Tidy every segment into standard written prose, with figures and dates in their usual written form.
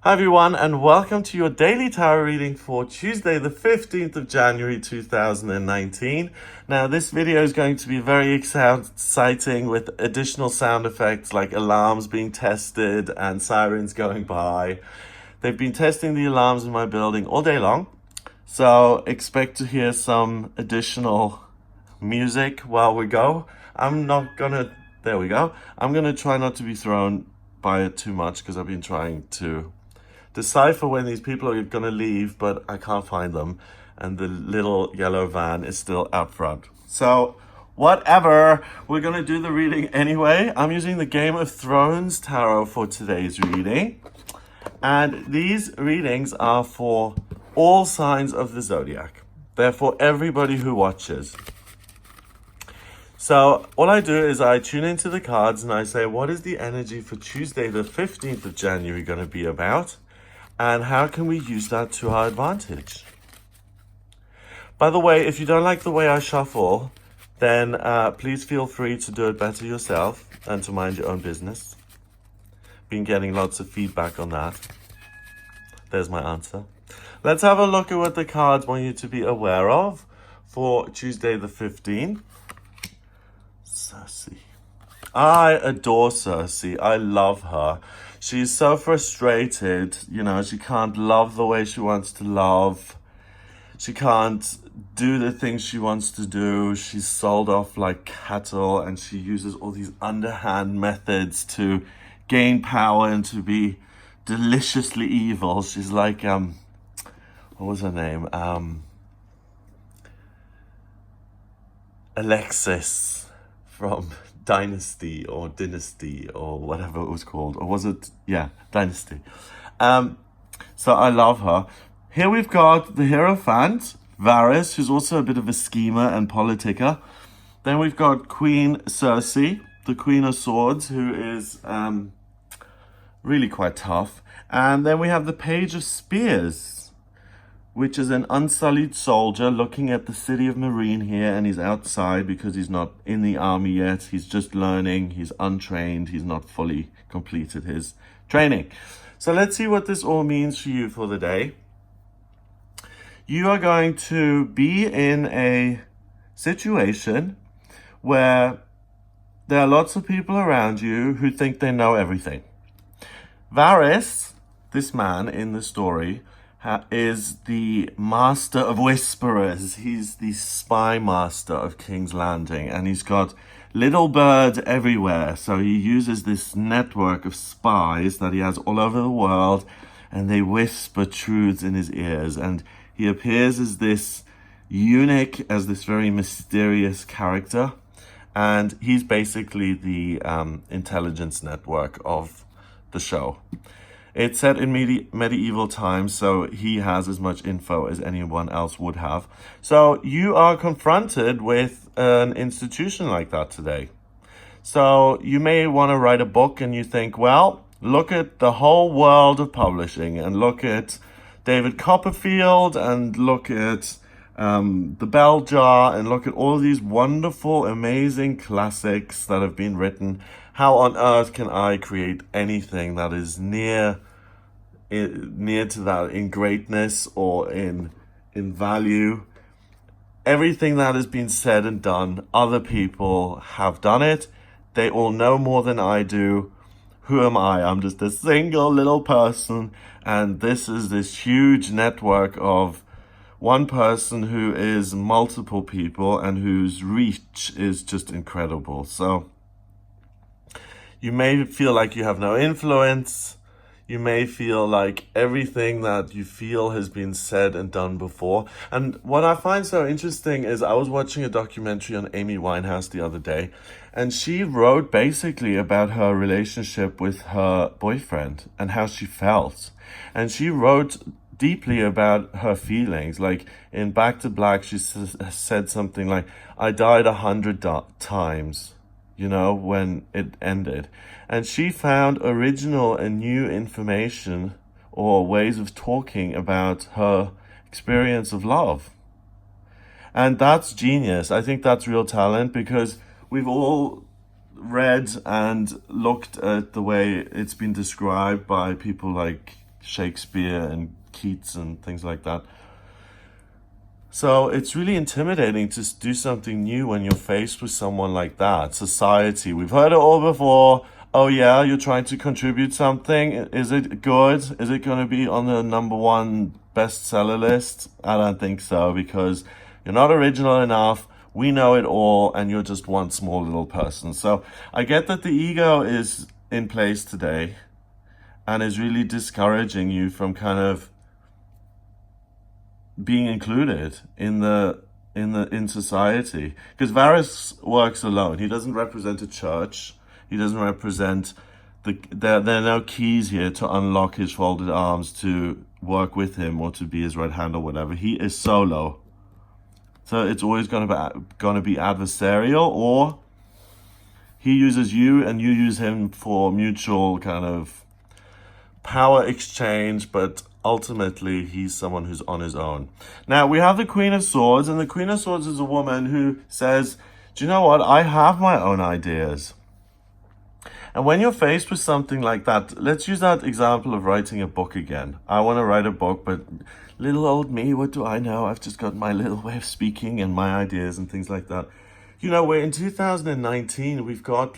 Hi everyone, and welcome to your daily tarot reading for Tuesday the 15th of January 2019. Now this video is going to be very exciting with additional sound effects like alarms being tested and sirens going by. They've been testing the alarms in my building all day long, so expect to hear some additional music while we go. There we go. I'm gonna try not to be thrown by it too much because I've been trying to decipher when these people are going to leave, but I can't find them, and the little yellow van is still out front. So whatever, we're going to do the reading anyway. I'm using the Game of Thrones tarot for today's reading, and these readings are for all signs of the zodiac. They're for everybody who watches. So all I do is I tune into the cards and I say, what is the energy for Tuesday the 15th of January going to be about? And how can we use that to our advantage? By the way, if you don't like the way I shuffle, then please feel free to do it better yourself and to mind your own business. Been getting lots of feedback on that. There's my answer. Let's have a look at what the cards want you to be aware of for Tuesday the 15th. Cersei. I adore Cersei. I love her. She's so frustrated, she can't love the way she wants to love. She can't do the things she wants to do. She's sold off like cattle, and she uses all these underhand methods to gain power and to be deliciously evil. She's like, what was her name? Alexis from Dynasty or whatever it was called, or was it Dynasty. So I love her. Here we've got the Hierophant, Varys, who's also a bit of a schemer and politicker. Then we've got Queen Cersei, the Queen of Swords, who is really quite tough. And then we have the Page of Spears, which is an unsullied soldier looking at the city of Marine here, and he's outside because he's not in the army yet. He's just learning, he's untrained, he's not fully completed his training. So let's see what this all means for you for the day. You are going to be in a situation where there are lots of people around you who think they know everything. Varys, this man in the story, is the master of whisperers. He's the spy master of King's Landing, and he's got little birds everywhere. So he uses this network of spies that he has all over the world, and they whisper truths in his ears. And he appears as this eunuch, as this very mysterious character, and he's basically the intelligence network of the show. It's set in medieval times, so he has as much info as anyone else would have. So you are confronted with an institution like that today. So you may want to write a book and you think, well, look at the whole world of publishing and look at David Copperfield and look at the Bell Jar and look at all these wonderful, amazing classics that have been written. How on earth can I create anything that is near to that in greatness or in value? Everything that has been said and done, other people have done it. They all know more than I do. Who am I? I'm just a single little person, and this is this huge network of one person who is multiple people and whose reach is just incredible. So you may feel like you have no influence. You may feel like everything that you feel has been said and done before. And what I find so interesting is I was watching a documentary on Amy Winehouse the other day, and she wrote basically about her relationship with her boyfriend and how she felt. And she wrote deeply about her feelings. Like in Back to Black, she said something like, I died 100 times, when it ended. And she found original and new information or ways of talking about her experience of love. And that's genius. I think that's real talent, because we've all read and looked at the way it's been described by people like Shakespeare and Keats and things like that. So it's really intimidating to do something new when you're faced with someone like that. Society, we've heard it all before. Oh yeah, you're trying to contribute something. Is it good? Is it going to be on the #1 bestseller list? I don't think so, because you're not original enough. We know it all, and you're just one small little person. So I get that the ego is in place today and is really discouraging you from kind of being included in society, because Varys works alone. He doesn't represent a church. He doesn't represent there are no keys here to unlock his folded arms to work with him or to be his right hand or whatever. He is solo. So it's always going to be adversarial, or he uses you and you use him for mutual kind of power exchange, but ultimately he's someone who's on his own. Now we have the Queen of Swords, and the Queen of Swords is a woman who says, do you know what? I have my own ideas. And when you're faced with something like that, let's use that example of writing a book again. I want to write a book, but little old me, what do I know? I've just got my little way of speaking and my ideas and things like that. You know, we're in 2019, we've got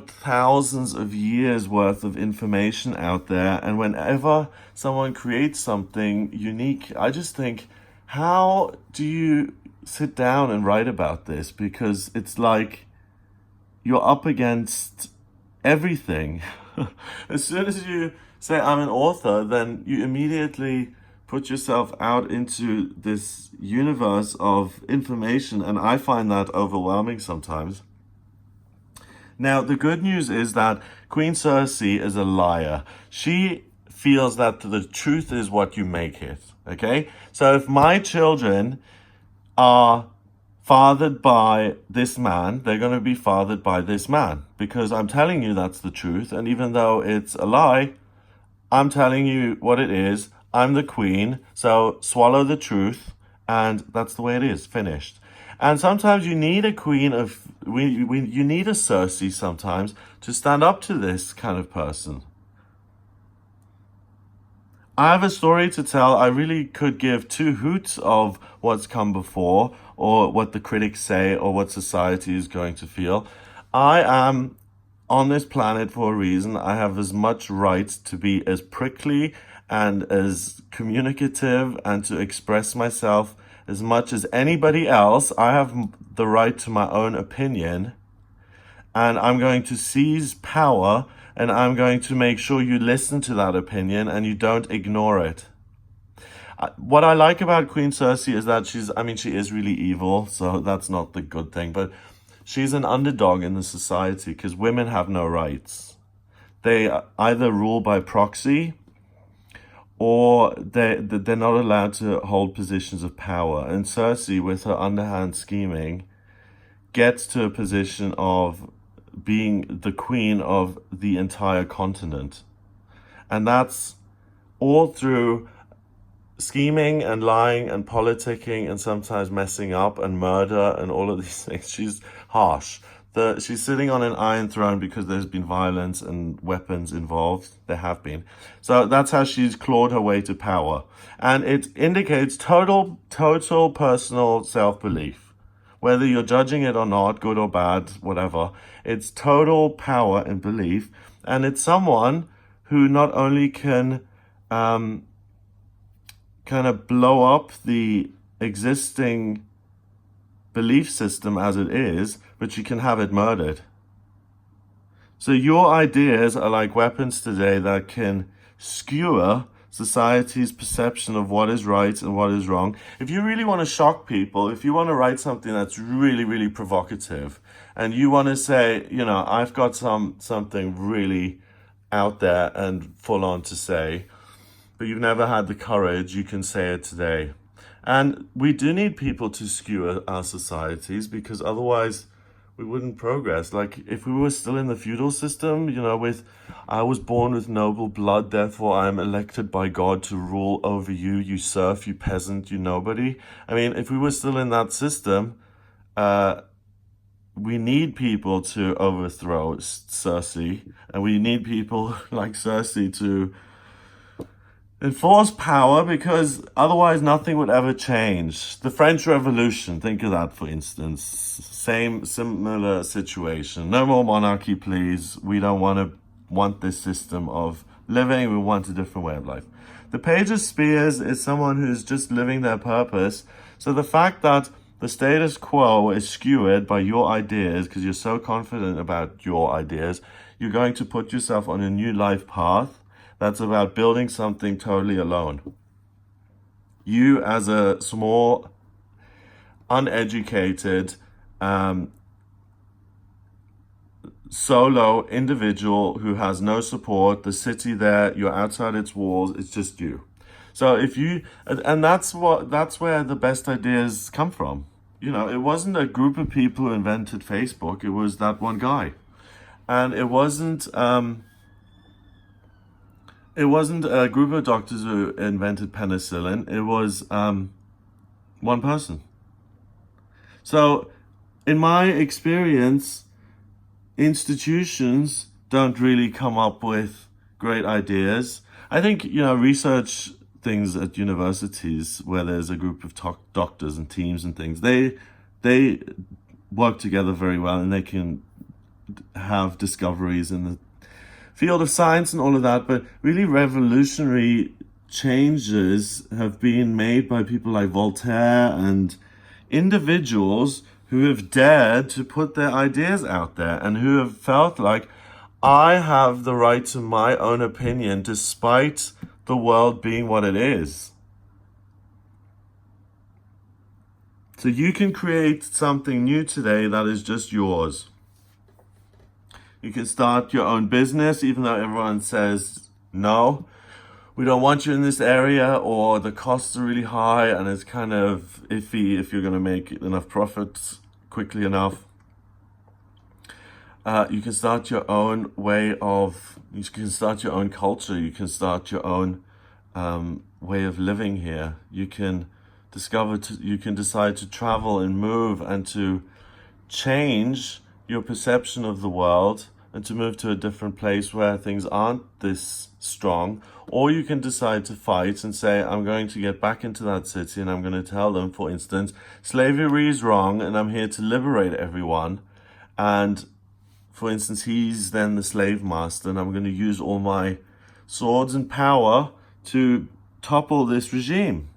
thousands of years worth of information out there. And whenever someone creates something unique, I just think, how do you sit down and write about this? Because it's like you're up against everything. As soon as you say, I'm an author, then you immediately put yourself out into this universe of information. And I find that overwhelming sometimes. Now, the good news is that Queen Cersei is a liar. She feels that the truth is what you make it, okay? So if my children are fathered by this man, they're going to be fathered by this man, because I'm telling you that's the truth. And even though it's a lie, I'm telling you what it is. I'm the queen, so swallow the truth, and that's the way it is, finished. And sometimes you need a queen of, you need a Cersei sometimes to stand up to this kind of person. I have a story to tell. I really could give two hoots of what's come before, or what the critics say, or what society is going to feel. I am on this planet for a reason. I have as much right to be as prickly and as communicative and to express myself as much as anybody else. I have the right to my own opinion, and I'm going to seize power, and I'm going to make sure you listen to that opinion and you don't ignore it. What I like about Queen Cersei is that she is really evil, so that's not the good thing, but she's an underdog in the society because women have no rights. They either rule by proxy, or they're not allowed to hold positions of power. And Cersei, with her underhand scheming, gets to a position of being the queen of the entire continent. And that's all through scheming and lying and politicking and sometimes messing up and murder and all of these things. She's harsh. She's sitting on an iron throne because there's been violence and weapons involved. There have been. So that's how she's clawed her way to power. And it indicates total personal self-belief. Whether you're judging it or not, good or bad, whatever, it's total power and belief. And it's someone who not only can kind of blow up the existing belief system as it is, but you can have it murdered. So your ideas are like weapons today that can skewer society's perception of what is right and what is wrong. If you really want to shock people, if you want to write something that's really, really provocative, and you want to say, you know, I've got something really out there and full on to say, but you've never had the courage, you can say it today. And we do need people to skewer our societies, because otherwise we wouldn't progress. Like if we were still in the feudal system, you know, with I was born with noble blood, therefore I am elected by God to rule over you, you serf, you peasant, you nobody. I mean, if we were still in that system, we need people to overthrow Cersei, and we need people like Cersei to enforce power, because otherwise nothing would ever change. The French Revolution, think of that, for instance. Similar situation. No more monarchy, please. We don't want this system of living. We want a different way of life. The Page of Spears is someone who's just living their purpose. So the fact that the status quo is skewed by your ideas, because you're so confident about your ideas, you're going to put yourself on a new life path that's about building something totally alone. You, as a small, uneducated, solo individual who has no support, the city there, you're outside its walls, it's just you. So if you, and that's where the best ideas come from. You know, it wasn't a group of people who invented Facebook, it was that one guy. And it wasn't a group of doctors who invented penicillin, it was one person. So in my experience, institutions don't really come up with great ideas. I think, you know, research things at universities where there's a group of doctors and teams and things, they work together very well, and they can have discoveries in the field of science and all of that. But really revolutionary changes have been made by people like Voltaire and individuals who have dared to put their ideas out there and who have felt like, I have the right to my own opinion despite the world being what it is. So you can create something new today that is just yours. You can start your own business, even though everyone says, no, we don't want you in this area, or the costs are really high and it's kind of iffy if you're going to make enough profits quickly enough. You can start your own you can start your own culture. You can start your own way of living here. You can you can decide to travel and move and to change your perception of the world and to move to a different place where things aren't this strong. Or you can decide to fight and say, I'm going to get back into that city and I'm going to tell them, for instance, slavery is wrong and I'm here to liberate everyone. And for instance, he's then the slave master, and I'm going to use all my swords and power to topple this regime.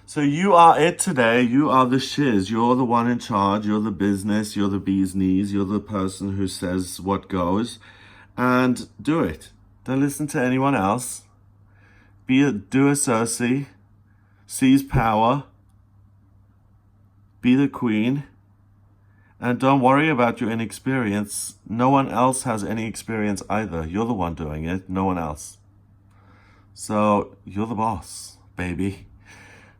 So you are it today. You are the shiz. You're the one in charge. You're the business. You're the bee's knees. You're the person who says what goes. And do it. Don't listen to anyone else. Do a Cersei. Seize power. Be the queen. And don't worry about your inexperience. No one else has any experience either. You're the one doing it, no one else. So you're the boss, baby.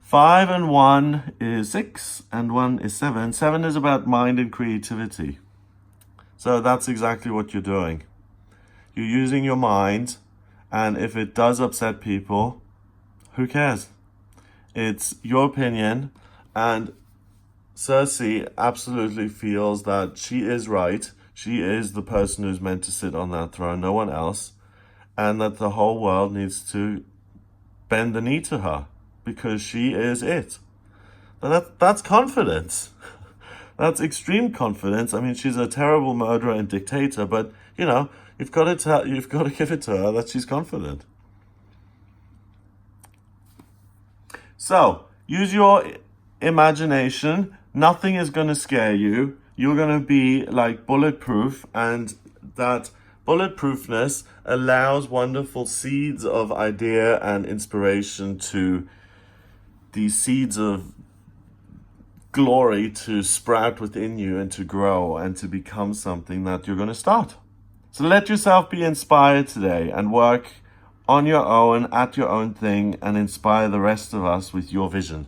5 and 1 is 6, and 1 is 7. 7 is about mind and creativity. So that's exactly what you're doing. You're using your mind, and if it does upset people, who cares? It's your opinion, and Cersei absolutely feels that she is right. She is the person who's meant to sit on that throne, no one else. And that the whole world needs to bend the knee to her because she is it. That's confidence. That's extreme confidence. I mean, she's a terrible murderer and dictator, but, you know, you've got to give it to her that she's confident. So, use your imagination. Nothing is going to scare you. You're going to be like bulletproof, and that bulletproofness allows wonderful seeds of idea and inspiration to these seeds of glory to sprout within you and to grow and to become something that you're going to start. So let yourself be inspired today and work on your own, at your own thing, and inspire the rest of us with your vision.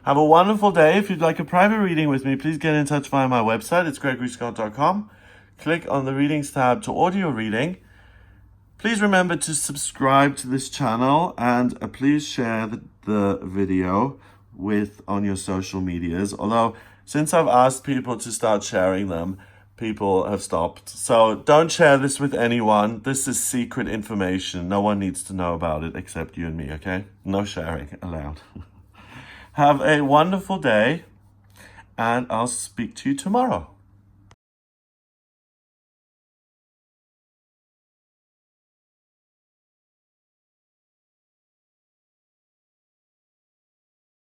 Have a wonderful day. If you'd like a private reading with me, please get in touch via my website. It's gregoryscott.com. Click on the readings tab to order your reading. Please remember to subscribe to this channel, and please share the video on your social medias. Although Since I've asked people to start sharing them, people have stopped. So don't share this with anyone. This is secret information. No one needs to know about it except you and me, okay? No sharing allowed. Have a wonderful day, and I'll speak to you tomorrow.